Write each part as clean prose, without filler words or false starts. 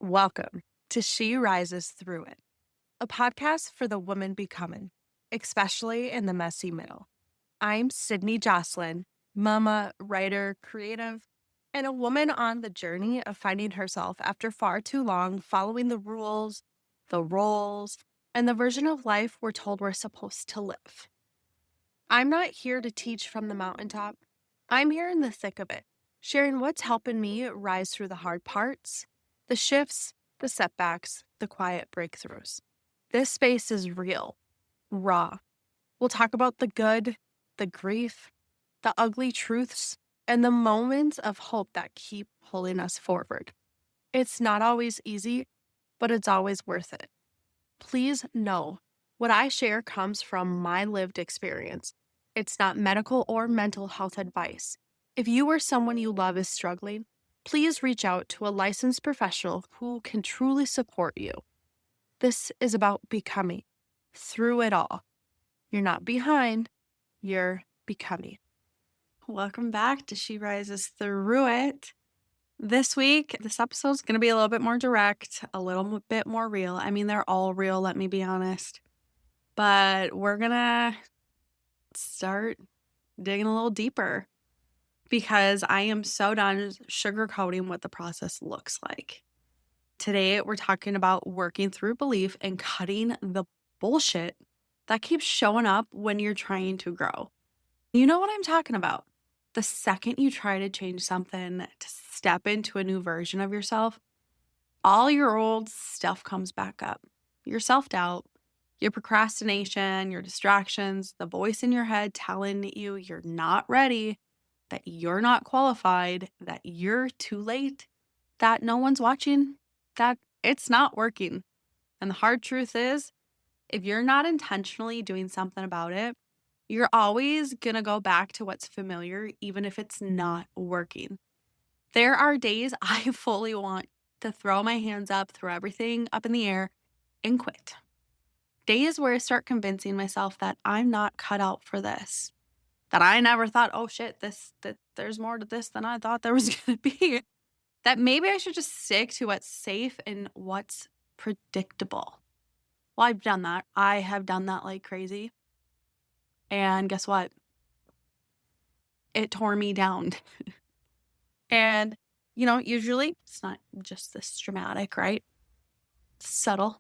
Welcome to She Rises Through It, a podcast for the woman becoming, especially in the messy middle. I'm Sydney Jocelyn, mama, writer, creative, and a woman on the journey of finding herself after far too long following the rules, the roles, and the version of life we're told we're supposed to live. I'm not here to teach from the mountaintop. I'm here in the thick of it, sharing what's helping me rise through the hard parts, the shifts, the setbacks, the quiet breakthroughs. This space is real, raw. We'll talk about the good, the grief, the ugly truths, and the moments of hope that keep pulling us forward. It's not always easy, but it's always worth it. Please know what I share comes from my lived experience. It's not medical or mental health advice. If you or someone you love is struggling, please reach out to a licensed professional who can truly support you. This is about becoming through it all. You're not behind, you're becoming. Welcome back to She Rises Through It. This week, this episode's going to be a little bit more direct, a little bit more real. I mean, they're all real, let me be honest. But we're going to start digging a little deeper because I am so done sugarcoating what the process looks like. Today, we're talking about working through belief and cutting the bullshit that keeps showing up when you're trying to grow. You know what I'm talking about. The second you try to change something, to step into a new version of yourself, all your old stuff comes back up. Your self-doubt, your procrastination, your distractions, the voice in your head telling you you're not ready, that you're not qualified, that you're too late, that no one's watching, that it's not working. And the hard truth is, if you're not intentionally doing something about it, you're always going to go back to what's familiar, even if it's not working. There are days I fully want to throw my hands up, throw everything up in the air, and quit. Days where I start convincing myself that I'm not cut out for this, that I never thought, oh shit, that there's more to this than I thought there was going to be, that maybe I should just stick to what's safe and what's predictable. Well, I've done that. I have done that like crazy. And guess what? It tore me down. And, usually it's not just this dramatic, right? Subtle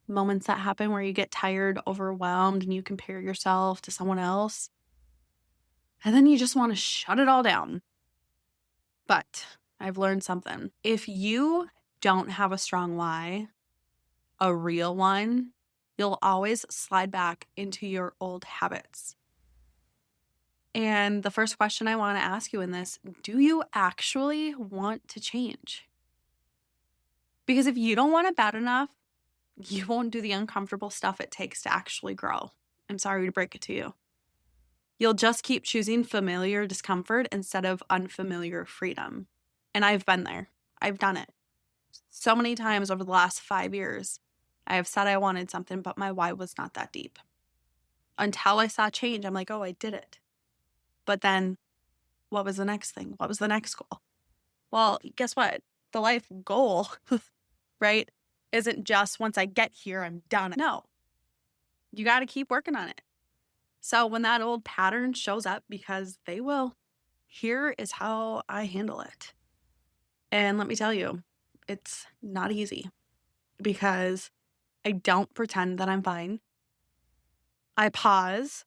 moments that happen where you get tired, overwhelmed, and you compare yourself to someone else. And then you just want to shut it all down. But I've learned something. If you don't have a strong why, a real one, you'll always slide back into your old habits. And the first question I want to ask you in this, do you actually want to change? Because if you don't want it bad enough, you won't do the uncomfortable stuff it takes to actually grow. I'm sorry to break it to you. You'll just keep choosing familiar discomfort instead of unfamiliar freedom. And I've been there. I've done it. So many times over the last 5 years, I have said I wanted something, but my why was not that deep. Until I saw change, I'm like, oh, I did it. But then what was the next thing? What was the next goal? Well, guess what? The life goal, right, isn't just once I get here, I'm done. No, you got to keep working on it. So when that old pattern shows up, because they will, here is how I handle it. And let me tell you, it's not easy because I don't pretend that I'm fine. I pause.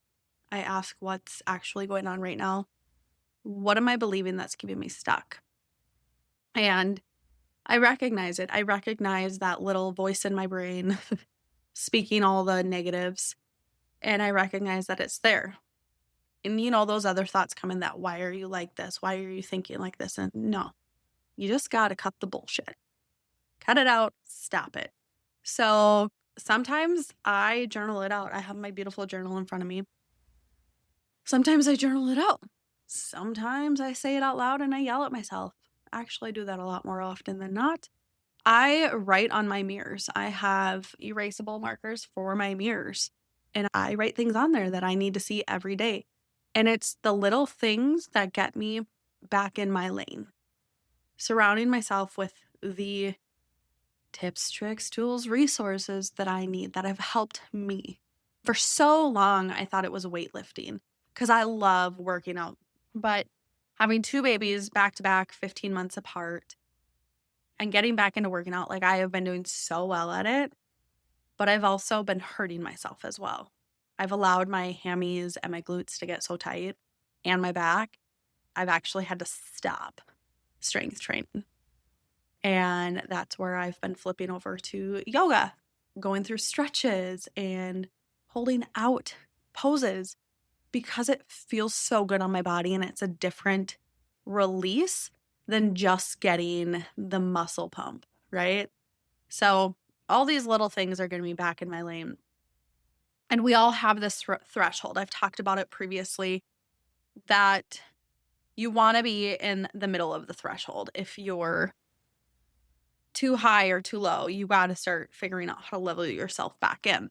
I ask what's actually going on right now. What am I believing that's keeping me stuck? And I recognize it. I recognize that little voice in my brain speaking all the negatives. And I recognize that it's there. And those other thoughts come in that, why are you like this? Why are you thinking like this? And no, you just got to cut the bullshit. Cut it out. Stop it. So sometimes I journal it out. I have my beautiful journal in front of me. Sometimes I journal it out. Sometimes I say it out loud and I yell at myself. Actually, I do that a lot more often than not. I write on my mirrors. I have erasable markers for my mirrors. And I write things on there that I need to see every day. And it's the little things that get me back in my lane. surrounding myself with the tips, tricks, tools, resources that I need that have helped me. For so long, I thought it was weightlifting because I love working out. But having two babies back to back, 15 months apart, and getting back into working out, like I have been doing so well at it, but I've also been hurting myself as well. I've allowed my hammies and my glutes to get so tight and my back. I've actually had to stop strength training. And that's where I've been flipping over to yoga, going through stretches and holding out poses because it feels so good on my body and it's a different release than just getting the muscle pump, right? So all these little things are going to be back in my lane. And we all have this threshold. I've talked about it previously that you want to be in the middle of the threshold. If you're too high or too low, you got to start figuring out how to level yourself back in.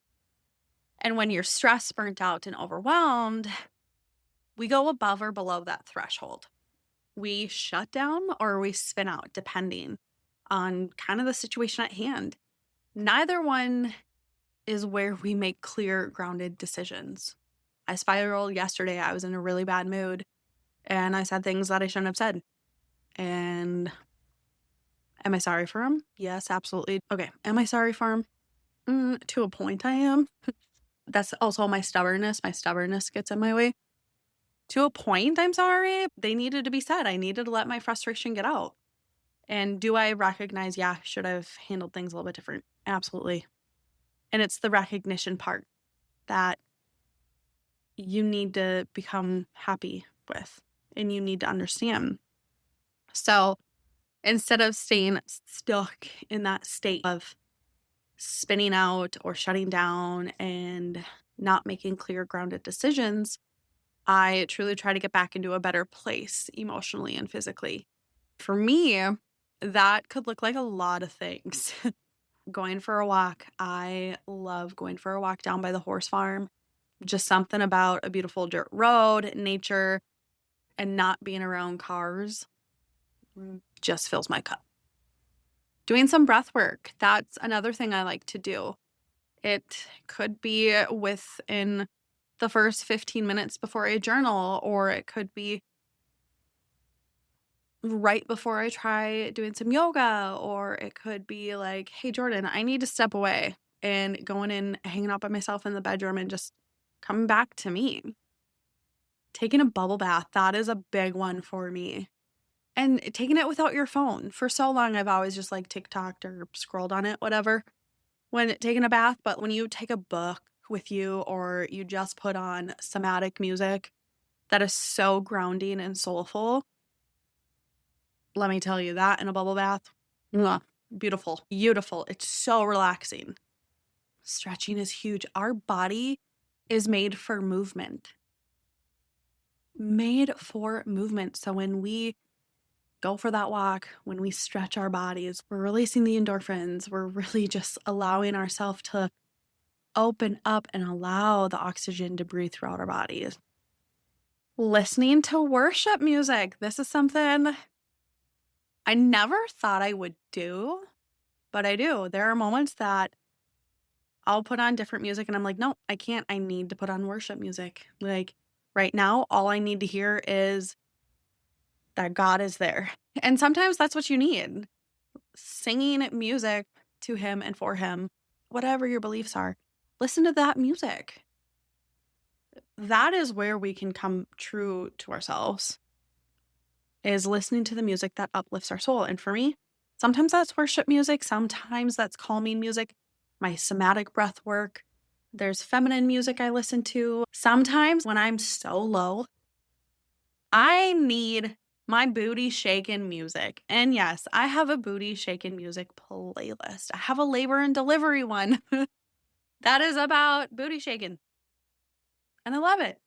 And when you're stressed, burnt out, and overwhelmed, we go above or below that threshold. We shut down or we spin out, depending on kind of the situation at hand. Neither one is where we make clear, grounded decisions. I spiraled yesterday. I was in a really bad mood and I said things that I shouldn't have said. And am I sorry for him? Yes, absolutely. Okay. Am I sorry for him? To a point, I am. That's also my stubbornness. My stubbornness gets in my way. To a point, I'm sorry. They needed to be said. I needed to let my frustration get out. And do I recognize, yeah, should have handled things a little bit different? Absolutely. And it's the recognition part that you need to become happy with and you need to understand. So instead of staying stuck in that state of spinning out or shutting down and not making clear, grounded decisions, I truly try to get back into a better place emotionally and physically. For me, that could look like a lot of things. Going for a walk. I love going for a walk down by the horse farm. Just something about a beautiful dirt road, nature, and not being around cars just fills my cup. Doing some breath work. That's another thing I like to do. It could be within the first 15 minutes before I journal, or it could be right before I try doing some yoga, or it could be like, hey, Jordan, I need to step away and going in, hanging out by myself in the bedroom and just coming back to me. Taking a bubble bath, that is a big one for me. And taking it without your phone. For so long, I've always just like TikToked or scrolled on it, whatever, when taking a bath. But when you take a book with you or you just put on somatic music that is so grounding and soulful, let me tell you that in a bubble bath, beautiful, beautiful. It's so relaxing. Stretching is huge. Our body is made for movement. Made for movement. So when we go for that walk, when we stretch our bodies, we're releasing the endorphins. We're really just allowing ourselves to open up and allow the oxygen to breathe throughout our bodies. Listening to worship music. This is something I never thought I would do, but I do. There are moments that I'll put on different music and I'm like, no, I can't. I need to put on worship music. Like right now, all I need to hear is that God is there. And sometimes that's what you need. Singing music to him and for him, whatever your beliefs are. Listen to that music. That is where we can come true to ourselves, is listening to the music that uplifts our soul. And for me, sometimes that's worship music. Sometimes that's calming music, my somatic breath work. There's feminine music I listen to. Sometimes when I'm so low, I need my booty shaking music. And yes, I have a booty shaking music playlist. I have a labor and delivery one that is about booty shaking. And I love it.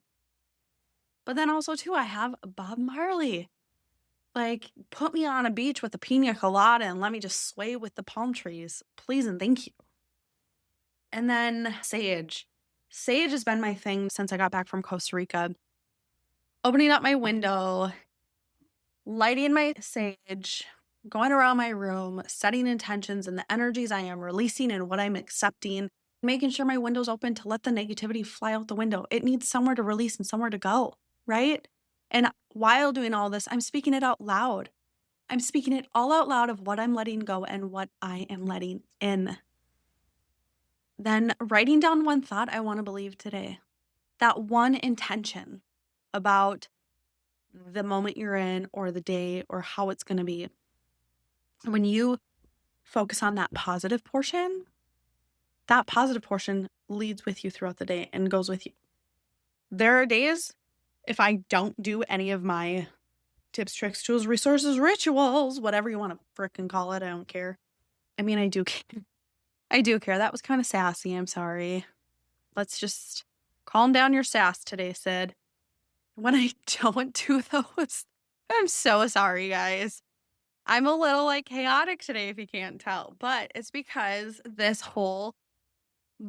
But then also too, I have Bob Marley. Like, put me on a beach with a pina colada and let me just sway with the palm trees. Please and thank you. And then sage. Sage has been my thing since I got back from Costa Rica. Opening up my window, lighting my sage, going around my room, setting intentions and the energies I am releasing and what I'm accepting, making sure my window's open to let the negativity fly out the window. It needs somewhere to release and somewhere to go, right? And while doing all this, I'm speaking it out loud. I'm speaking it all out loud of what I'm letting go and what I am letting in. Then writing down one thought I want to believe today, that one intention about the moment you're in or the day or how it's going to be. When you focus on that positive portion leads with you throughout the day and goes with you. There are days if I don't do any of my tips, tricks, tools, resources, rituals, whatever you want to frickin' call it, I don't care. I mean, I do care. I do care. That was kind of sassy. I'm sorry. Let's just calm down your sass today, Sid. When I don't do those, I'm so sorry, guys. I'm a little chaotic today if you can't tell, but it's because this whole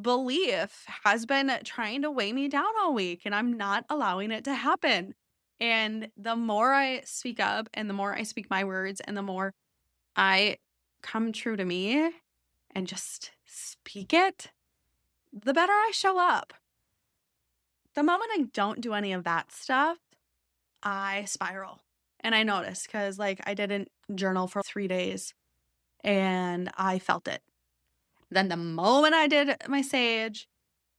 belief has been trying to weigh me down all week and I'm not allowing it to happen. And the more I speak up and the more I speak my words and the more I come true to me and just speak it, the better I show up. The moment I don't do any of that stuff, I spiral. And I notice because I didn't journal for 3 days and I felt it. Then the moment I did my sage,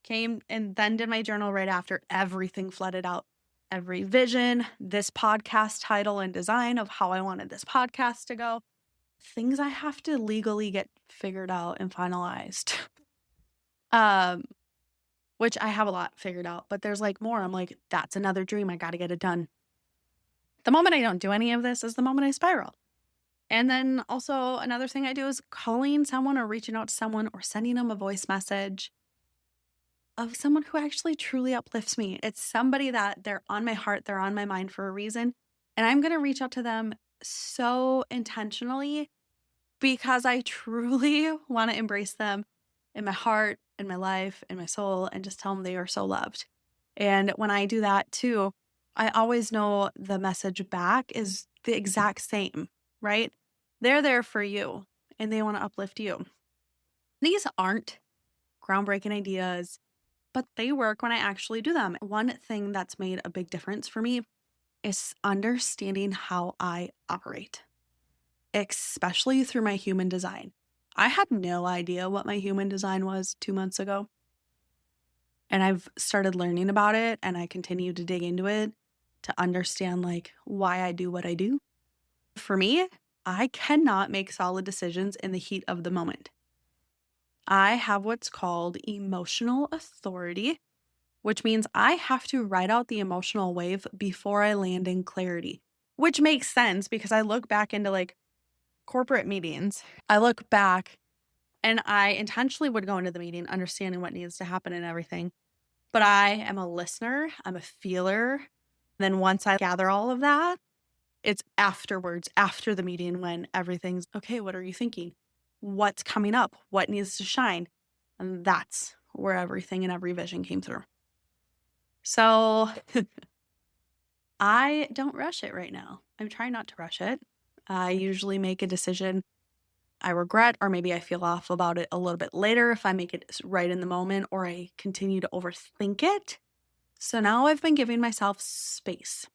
came and then did my journal right after, everything flooded out. Every vision, this podcast title and design of how I wanted this podcast to go, things I have to legally get figured out and finalized. Which I have a lot figured out, but there's more. I'm that's another dream. I got to get it done. The moment I don't do any of this is the moment I spiral. And then also another thing I do is calling someone or reaching out to someone or sending them a voice message of someone who actually truly uplifts me. It's somebody that they're on my heart, they're on my mind for a reason. And I'm going to reach out to them so intentionally because I truly want to embrace them in my heart, in my life, in my soul, and just tell them they are so loved. And when I do that too, I always know the message back is the exact same, right? They're there for you and they want to uplift you. These aren't groundbreaking ideas, but they work when I actually do them. One thing that's made a big difference for me is understanding how I operate, especially through my human design. I had no idea what my human design was 2 months ago. And I've started learning about it and I continue to dig into it to understand why I do what I do. For me, I cannot make solid decisions in the heat of the moment. I have what's called emotional authority, which means I have to ride out the emotional wave before I land in clarity, which makes sense because I look back into corporate meetings. I look back and I intentionally would go into the meeting understanding what needs to happen and everything. But I am a listener, I'm a feeler. Then once I gather all of that, it's afterwards, after the meeting when everything's okay, what are you thinking? What's coming up? What needs to shine? And that's where everything and every vision came through. So I don't rush it right now. I'm trying not to rush it. I usually make a decision I regret, or maybe I feel off about it a little bit later if I make it right in the moment or I continue to overthink it. So now I've been giving myself space.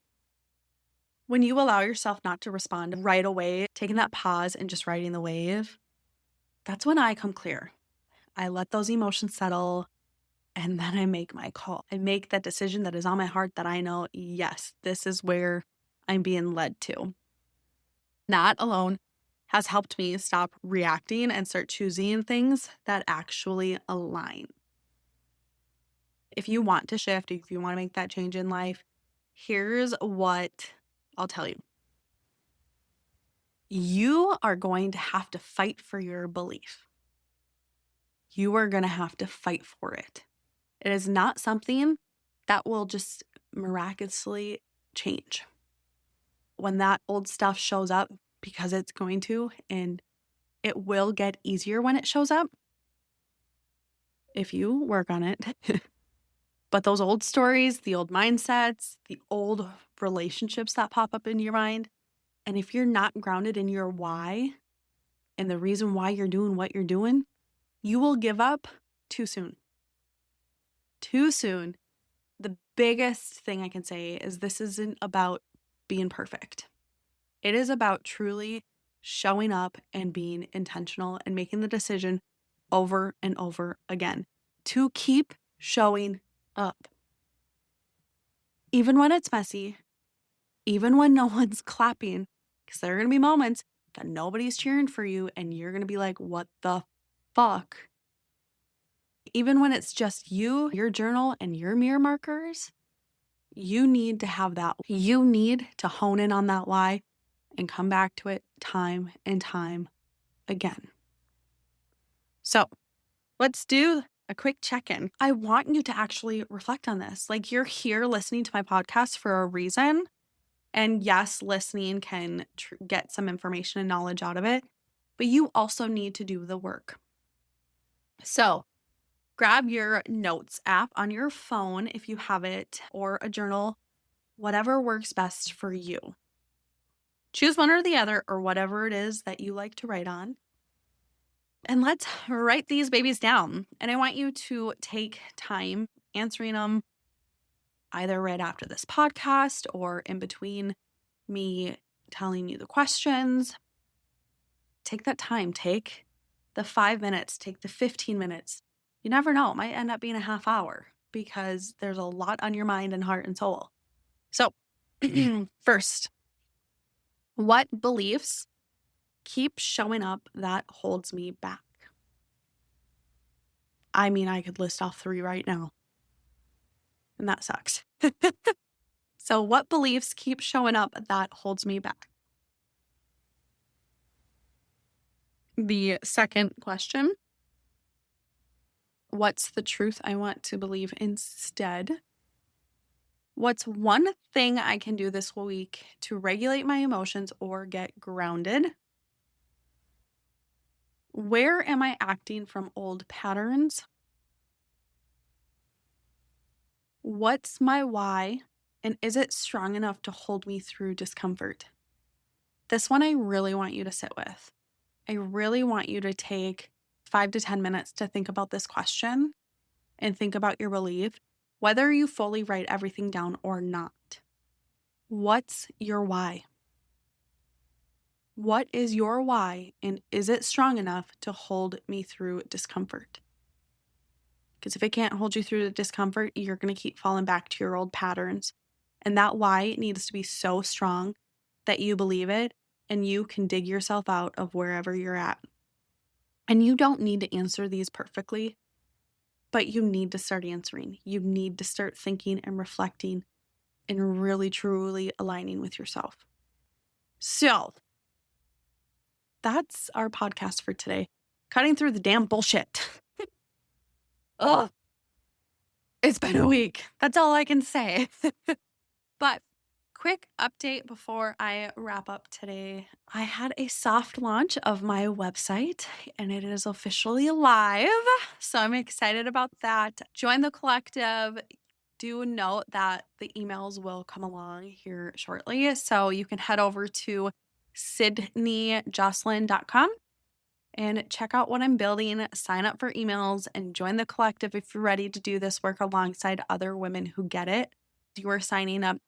When you allow yourself not to respond right away, taking that pause and just riding the wave, that's when I come clear. I let those emotions settle and then I make my call. I make that decision that is on my heart that I know, yes, this is where I'm being led to. That alone has helped me stop reacting and start choosing things that actually align. If you want to shift, if you want to make that change in life, here's what I'll tell you. You are going to have to fight for your belief. You are going to have to fight for it. It is not something that will just miraculously change. When that old stuff shows up, because it's going to, and it will get easier when it shows up if you work on it. But those old stories, the old mindsets, the old relationships that pop up in your mind, And if you're not grounded in your why and the reason why you're doing what you're doing, you will give up too soon. Too soon. The biggest thing I can say is this isn't about being perfect. It is about truly showing up and being intentional and making the decision over and over again to keep showing up. Even when it's messy, even when no one's clapping, because there are going to be moments that nobody's cheering for you and you're going to be like, what the fuck? Even when it's just you, your journal, and your mirror markers, you need to have that. You need to hone in on that why and come back to it time and time again. So let's do a quick check-in. I want you to actually reflect on this. Like, you're here listening to my podcast for a reason. And yes, listening can get some information and knowledge out of it, but you also need to do the work. So grab your notes app on your phone if you have it, or a journal, whatever works best for you. Choose one or the other, or whatever it is that you like to write on. And let's write these babies down. And I want you to take time answering them either right after this podcast or in between me telling you the questions. Take that time. Take the 5 minutes. Take the 15 minutes. You never know. It might end up being a half hour because there's a lot on your mind and heart and soul. So first, what beliefs keep showing up that holds me back? I mean, I could list off 3 right now, and that sucks. So what beliefs keep showing up that holds me back? The second question, what's the truth I want to believe instead? What's one thing I can do this week to regulate my emotions or get grounded? Where am I acting from old patterns? What's my why? And is it strong enough to hold me through discomfort? This one I really want you to sit with. I really want you to take 5 to 10 minutes to think about this question and think about your belief, whether you fully write everything down or not. What's your why? What is your why, and is it strong enough to hold me through discomfort? Because if it can't hold you through the discomfort, you're going to keep falling back to your old patterns. And that why needs to be so strong that you believe it and you can dig yourself out of wherever you're at. And you don't need to answer these perfectly, but you need to start answering. You need to start thinking and reflecting and really, truly aligning with yourself. So that's our podcast for today. Cutting through the damn bullshit. Ugh. It's been a week. That's all I can say. But quick update before I wrap up today. I had a soft launch of my website and it is officially live. So I'm excited about that. Join the collective. Do note that the emails will come along here shortly. So you can head over to sydneyjocelyn.com and check out what I'm building, sign up for emails, and join the collective if you're ready to do this work alongside other women who get it. You are signing up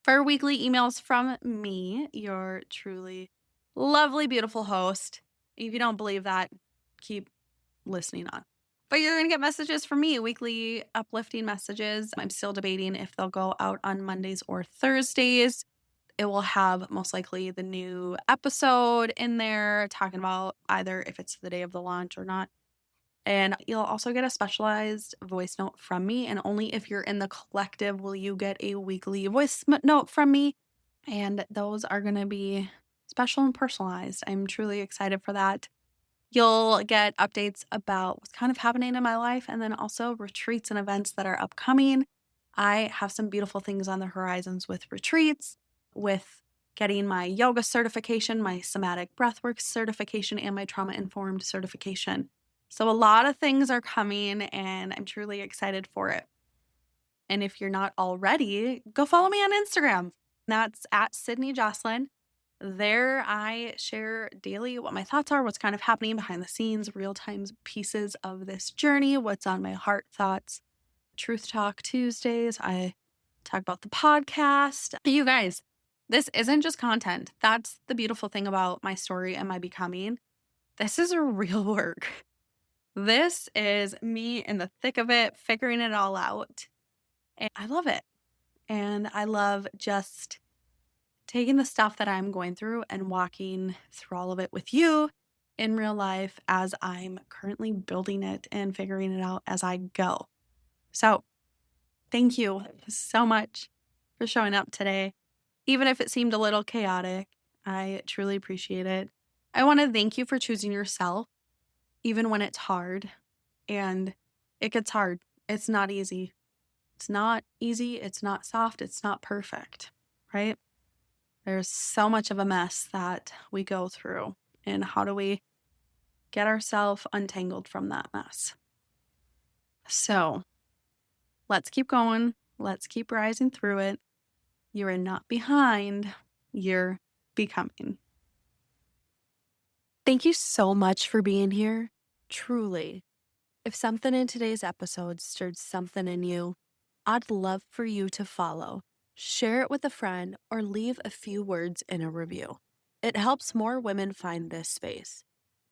for weekly emails from me, your truly lovely, beautiful host. If you don't believe that, keep listening on. But you're going to get messages from me, weekly uplifting messages. I'm still debating if they'll go out on Mondays or Thursdays. It will have most likely the new episode in there talking about either if it's the day of the launch or not. And you'll also get a specialized voice note from me. And only if you're in the collective will you get a weekly voice note from me. And those are going to be special and personalized. I'm truly excited for that. You'll get updates about what's kind of happening in my life and then also retreats and events that are upcoming. I have some beautiful things on the horizons with retreats, with getting my yoga certification, my somatic breathwork certification, and my trauma-informed certification. So a lot of things are coming and I'm truly excited for it. And if you're not already, go follow me on Instagram. That's at Sydney Jocelyn. There, I share daily what my thoughts are, what's kind of happening behind the scenes, real time pieces of this journey, what's on my heart, thoughts. Truth Talk Tuesdays, I talk about the podcast. You guys, this isn't just content. That's the beautiful thing about my story and my becoming. This is a real work. This is me in the thick of it, figuring it all out. And I love it. And I love just taking the stuff that I'm going through and walking through all of it with you in real life as I'm currently building it and figuring it out as I go. So, thank you so much for showing up today. Even if it seemed a little chaotic, I truly appreciate it. I want to thank you for choosing yourself, even when it's hard. And it gets hard. It's not easy. It's not easy. It's not soft. It's not perfect, right? There's so much of a mess that we go through. And how do we get ourselves untangled from that mess? So let's keep going. Let's keep rising through it. You are not behind. You're becoming. Thank you so much for being here. Truly. If something in today's episode stirred something in you, I'd love for you to follow, share it with a friend, or leave a few words in a review. It helps more women find this space.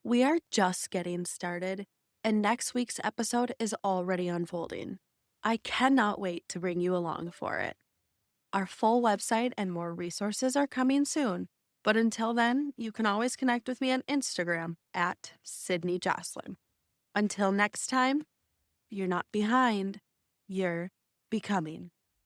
We are just getting started, and next week's episode is already unfolding. I cannot wait to bring you along for it. Our full website and more resources are coming soon, but until then, you can always connect with me on Instagram at Sydney Jocelyn. Until next time, you're not behind, you're becoming.